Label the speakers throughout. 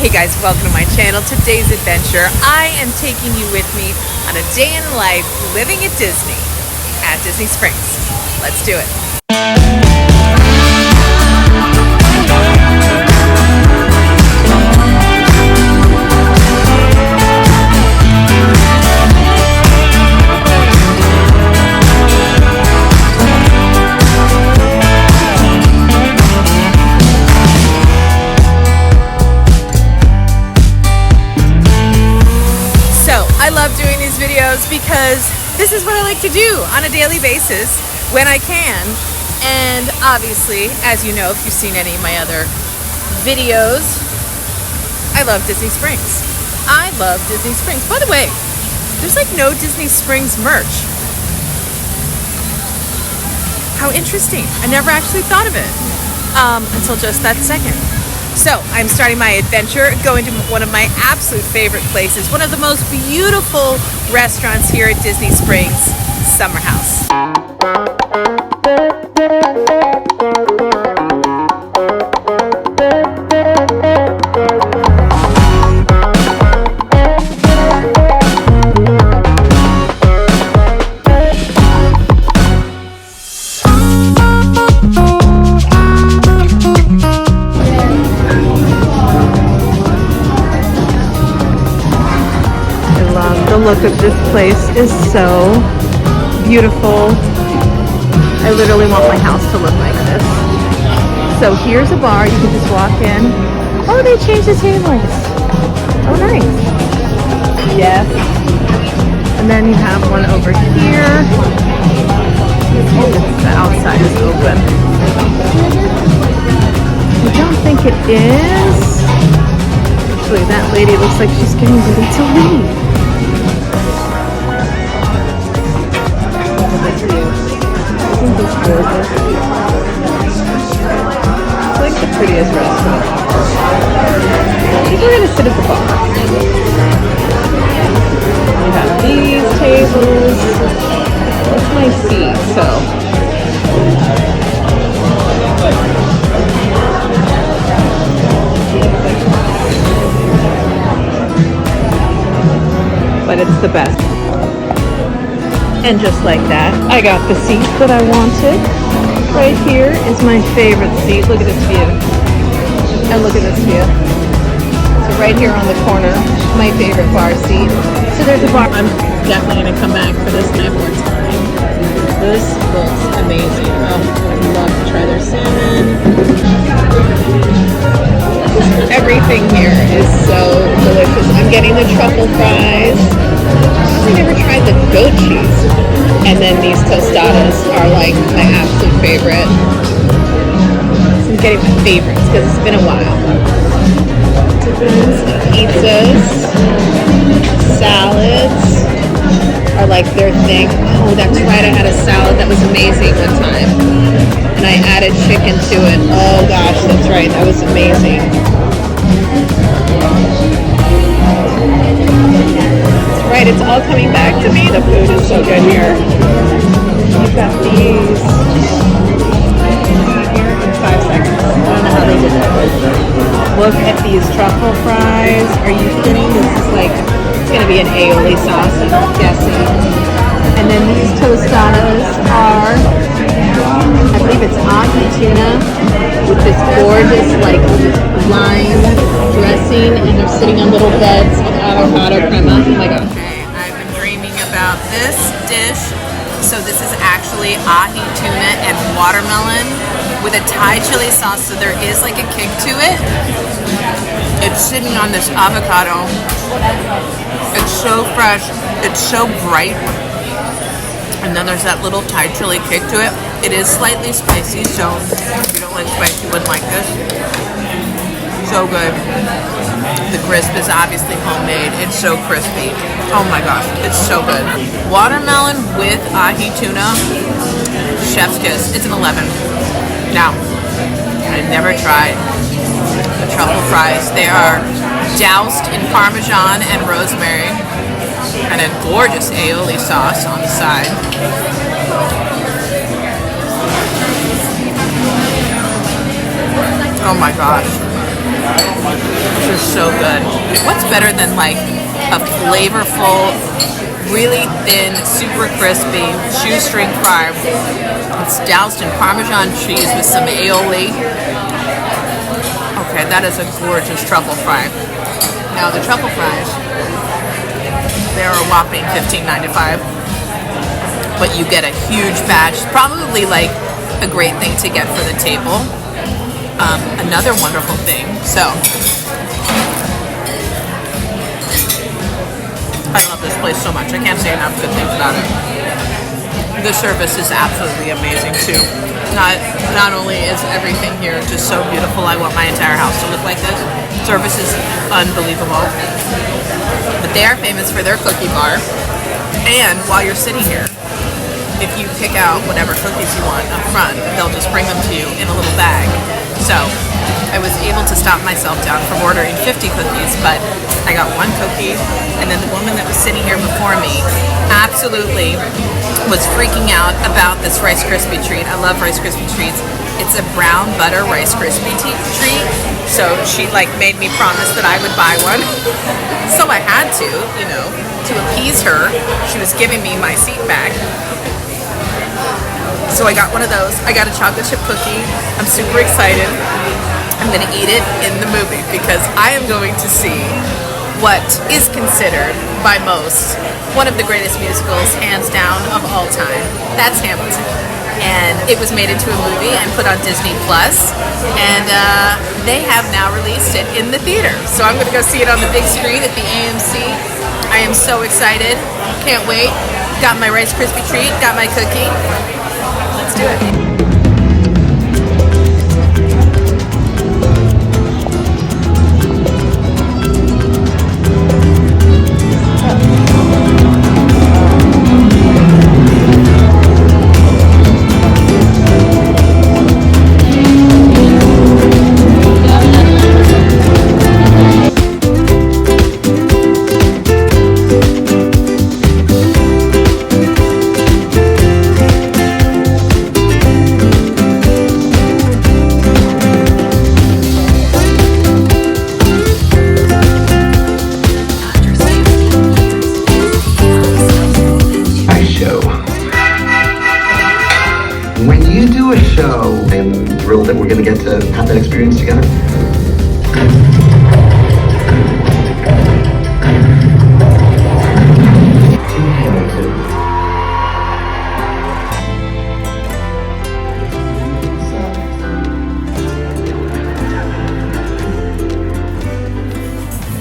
Speaker 1: Hey guys, welcome to my channel. Today's adventure, I am taking you with me on a day in life living at Disney, at Disney Springs. Let's do it. Because this is what I like to do on a daily basis when I can. And obviously, as you know, if you've seen any of my other videos, I love Disney Springs. I love Disney Springs. By the way, there's like no Disney Springs merch. How interesting. I never actually thought of it until just that second. So I'm starting my adventure going to one of my absolute favorite places, one of the most beautiful restaurants here at Disney Springs, Summer House. The look of this place is so beautiful. I literally want my house to look like this. So here's a bar, you can just walk in. Oh, they changed the tables. Oh, nice. Yes. And then you have one over here. The outside is open. I don't think it is. Actually, that lady looks like she's getting ready to leave. I think it's gorgeous. It's like the prettiest restaurant. I think we're gonna sit at the bar. We have these tables. That's my seat, so. But it's the best. And just like that, I got the seat that I wanted. Right here is my favorite seat. Look at this view. And look at this view. So right here on the corner, my favorite bar seat. So there's a bar. I'm definitely going to come back for this 9 more time. This looks amazing. Oh, I'd love to try their salmon. Everything here is so delicious. I'm getting the truffle fries. I never tried the goat cheese. And then these tostadas are like my absolute favorite. So I'm getting my favorites because it's been a while. Pizzas, salads are like their thing. Oh, that's right, I had a salad that was amazing one time. And I added chicken to it. Oh gosh, that's right, that was amazing. Right, it's all coming back to me. The food is so good here. You've got these here in 5 seconds. I don't know how they did it. Look at these truffle fries. Are you kidding? This is like, it's going to be an aioli sauce, I'm guessing. And then these tostadas are, I believe it's ahi tuna with this gorgeous like lime dressing, and they're sitting on little beds of avocado crema. Oh my gosh. I've been dreaming about this dish. So this is actually ahi tuna and watermelon with a Thai chili sauce, so there is like a kick to it. It's sitting on this avocado. It's so fresh. It's so bright. And then there's that little Thai chili kick to it. It is slightly spicy, so if you don't like spicy, you wouldn't like this. So good. The crisp is obviously homemade. It's so crispy. Oh my gosh, it's so good. Watermelon with ahi tuna, chef's kiss. It's an 11. Now, I've never tried the truffle fries. They are doused in Parmesan and rosemary and a gorgeous aioli sauce on the side. Oh my gosh. This is so good. What's better than like a flavorful, really thin, super crispy shoestring fry? It's doused in Parmesan cheese with some aioli. Okay, that is a gorgeous truffle fry. Now the truffle fries, they're a whopping $15.95, but you get a huge batch. Probably like a great thing to get for the table. Another wonderful thing. So I love this place so much. I can't say enough good things about it. The service is absolutely amazing too. Not only is everything here just so beautiful, I want my entire house to look like this. Service is unbelievable. But they are famous for their cookie bar. And while you're sitting here, if you pick out whatever cookies you want up front, they'll just bring them to you in a little bag. So I was able to stop myself down from ordering 50 cookies, but I got one cookie, and then the woman that was sitting here before me absolutely was freaking out about this Rice Krispie treat. I love Rice Krispie treats. It's a brown butter Rice Krispie treat, so she like made me promise that I would buy one. So I had to, you know, to appease her. She was giving me my seat back. So I got one of those. I got a chocolate chip cookie. I'm super excited. I'm going to eat it in the movie because I am going to see what is considered by most one of the greatest musicals, hands down, of all time. That's Hamilton. And it was made into a movie and put on Disney Plus. And they have now released it in the theater. So I'm going to go see it on the big screen at the AMC. I am so excited. Can't wait. Got my Rice Krispie treat. Got my cookie. Let's do it.
Speaker 2: That we're going to get to have that experience together.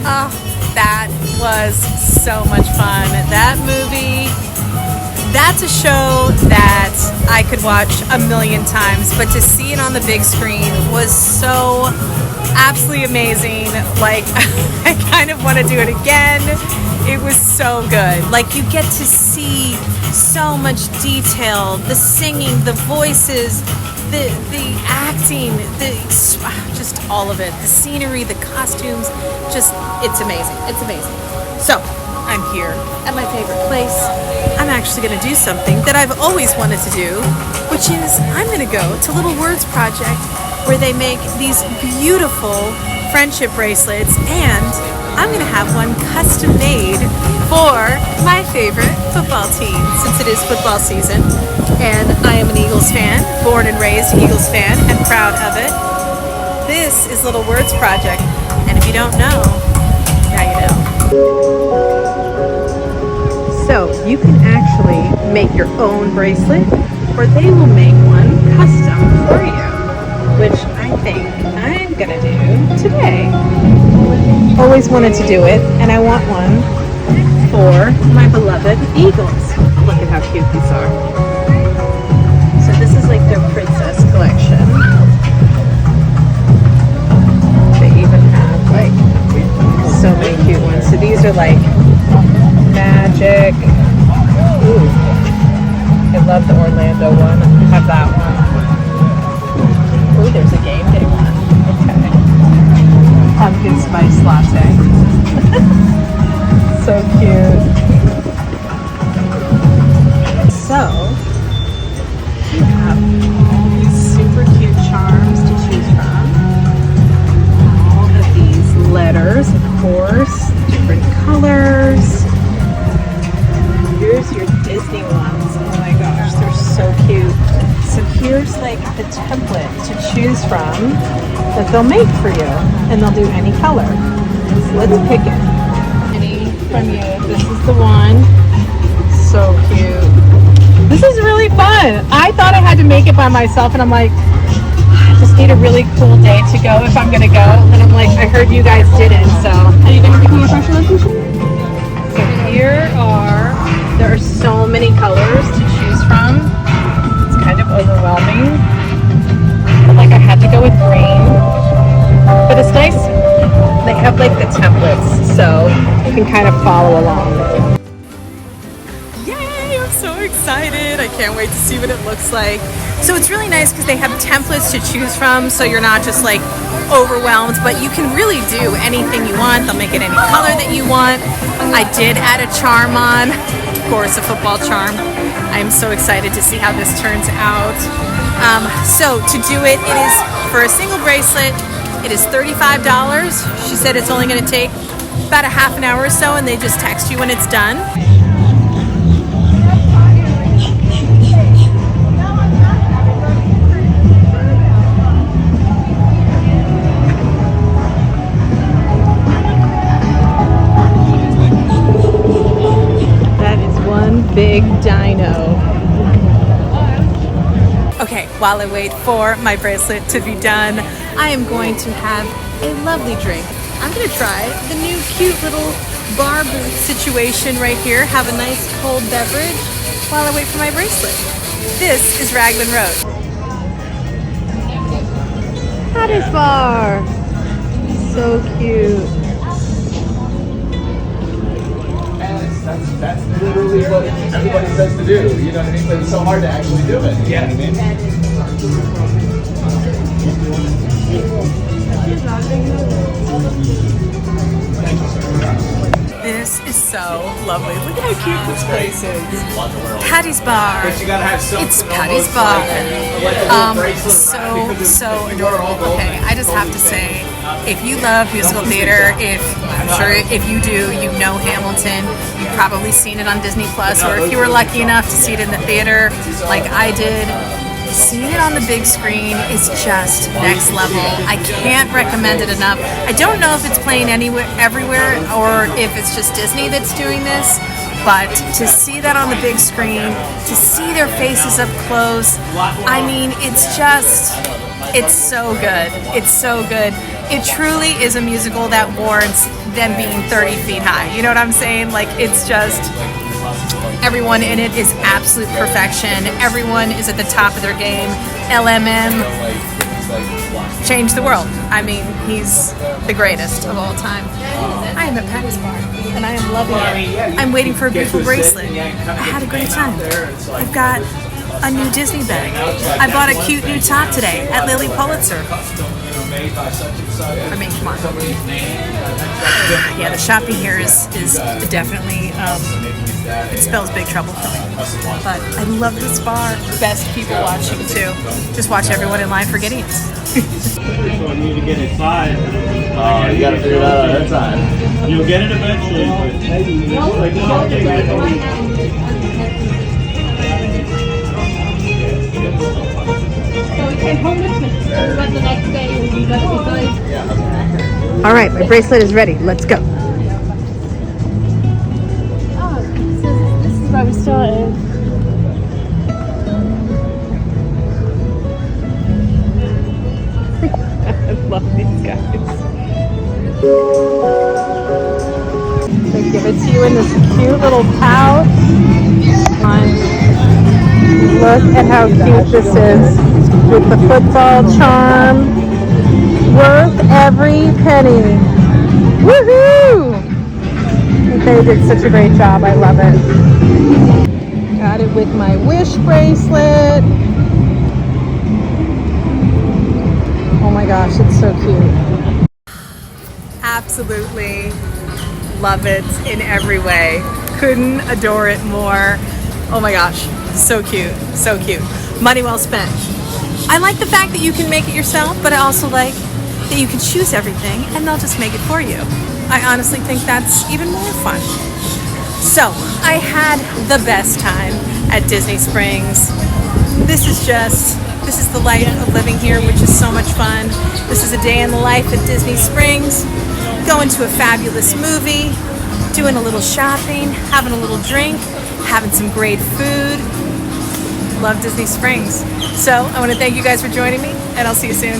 Speaker 1: Oh, that was so much fun. That movie, that's a show that I could watch a million times, but to see it on the big screen was so absolutely amazing. Like, I kind of want to do it again. It was so good. Like, you get to see so much detail, the singing, the voices, the acting, just all of it, the scenery, the costumes, just, it's amazing. It's amazing. So I'm here at my favorite place. I'm actually going to do something that I've always wanted to do, which is I'm going to go to Little Words Project, where they make these beautiful friendship bracelets, and I'm going to have one custom made for my favorite football team, since it is football season, and I am an Eagles fan, born and raised Eagles fan, and proud of it. This is Little Words Project, and if you don't know, now you know. So you can actually make your own bracelet, or they will make one custom for you, which I think I'm gonna do today. Always wanted to do it, and I want one for my beloved Eagles. Look at how cute these are. So this is like their princess collection. They even have like so many cute ones. So these are like Magic. Ooh. I love the Orlando one. I have that one. Ooh, there's a game day one. Okay. Pumpkin spice latte. So cute. So, you have these super cute charms to choose from. stars, of course, different colors. Here's your Disney ones. Oh my gosh, they're so cute. So here's like the template to choose from that they'll make for you, and they'll do any color. So let's pick it. Any from you. This is the one. So cute. This is really fun. I thought I had to make it by myself, and I'm like, I just need a really cool day to go if I'm gonna go. And I'm like, I heard you guys didn't, so. Are you gonna become a special location? So there are so many colors to choose from. It's kind of overwhelming. But like I had to go with green. But it's nice. They have like the templates, so you can kind of follow along. Yay, I'm so excited. I can't wait to see what it looks like. So it's really nice because they have templates to choose from, so you're not just like overwhelmed, but you can really do anything you want. They'll make it any color that you want. I did add a charm on, of course, a football charm. I'm so excited to see how this turns out. So to do it, it is for a single bracelet. It is $35. She said it's only going to take about a half an hour or so, and they just text you when it's done. Big dino. Okay, while I wait for my bracelet to be done, I am going to have a lovely drink. I'm gonna try the new cute little bar booth situation right here. Have a nice cold beverage while I wait for my bracelet. This is Raglan Road. Cutest bar. So cute.
Speaker 3: That's literally what everybody says to do, you know what I mean? But it's so hard to actually do it, you know what I mean?
Speaker 1: This is so lovely. Look at how cute this place is. Patty's Bar. It's Patty's Bar. So adorable. Okay, I just have to say, if you love musical theater, I'm sure if you do, you know Hamilton. You've probably seen it on Disney Plus, or if you were lucky enough to see it in the theater, like I did. Seeing it on the big screen is just next level. I can't recommend it enough. I don't know if it's playing everywhere, or if it's just Disney that's doing this, but to see that on the big screen, to see their faces up close, I mean, it's so good. It's so good. It truly is a musical that warrants them being 30 feet high. You know what I'm saying? Like, it's just, everyone in it is absolute perfection. Everyone is at the top of their game. LMM changed the world. I mean, he's the greatest of all time. I am at Patty's Bar, and I am loving it. I'm waiting for a beautiful bracelet. I had a great time. I've got a new Disney bag. I bought a cute new top today at Lily Pulitzer. I mean, come on. Yeah, the shopping here is definitely, it spells big trouble for me. But I love this bar. Best people watching too. Just watch everyone in line for Gideon's.
Speaker 4: I need to get it 5.
Speaker 3: Oh, you gotta figure it out ahead of time.
Speaker 4: You'll get it eventually,
Speaker 1: All right, my bracelet is ready. Let's go.
Speaker 5: Oh, so this is where we started.
Speaker 1: I love these guys. They give it to you in this cute little pouch. Look at how cute this is with the football charm. Worth every penny. Woohoo! They did such a great job. I love it. Got it with my wish bracelet. Oh my gosh, it's so cute. Absolutely love it in every way. Couldn't adore it more. Oh my gosh, so cute, so cute. Money well spent. I like the fact that you can make it yourself, but I also like
Speaker 6: that you can choose everything and they'll just make it for you. I honestly think that's even more fun. So I had the best time at Disney Springs. This is the life of living here, which is so much fun. This is a day in the life at Disney Springs, going to a fabulous movie, doing a little shopping, having a little drink, having some great food. Love Disney Springs. So I want to thank you guys for joining me, and I'll see you soon.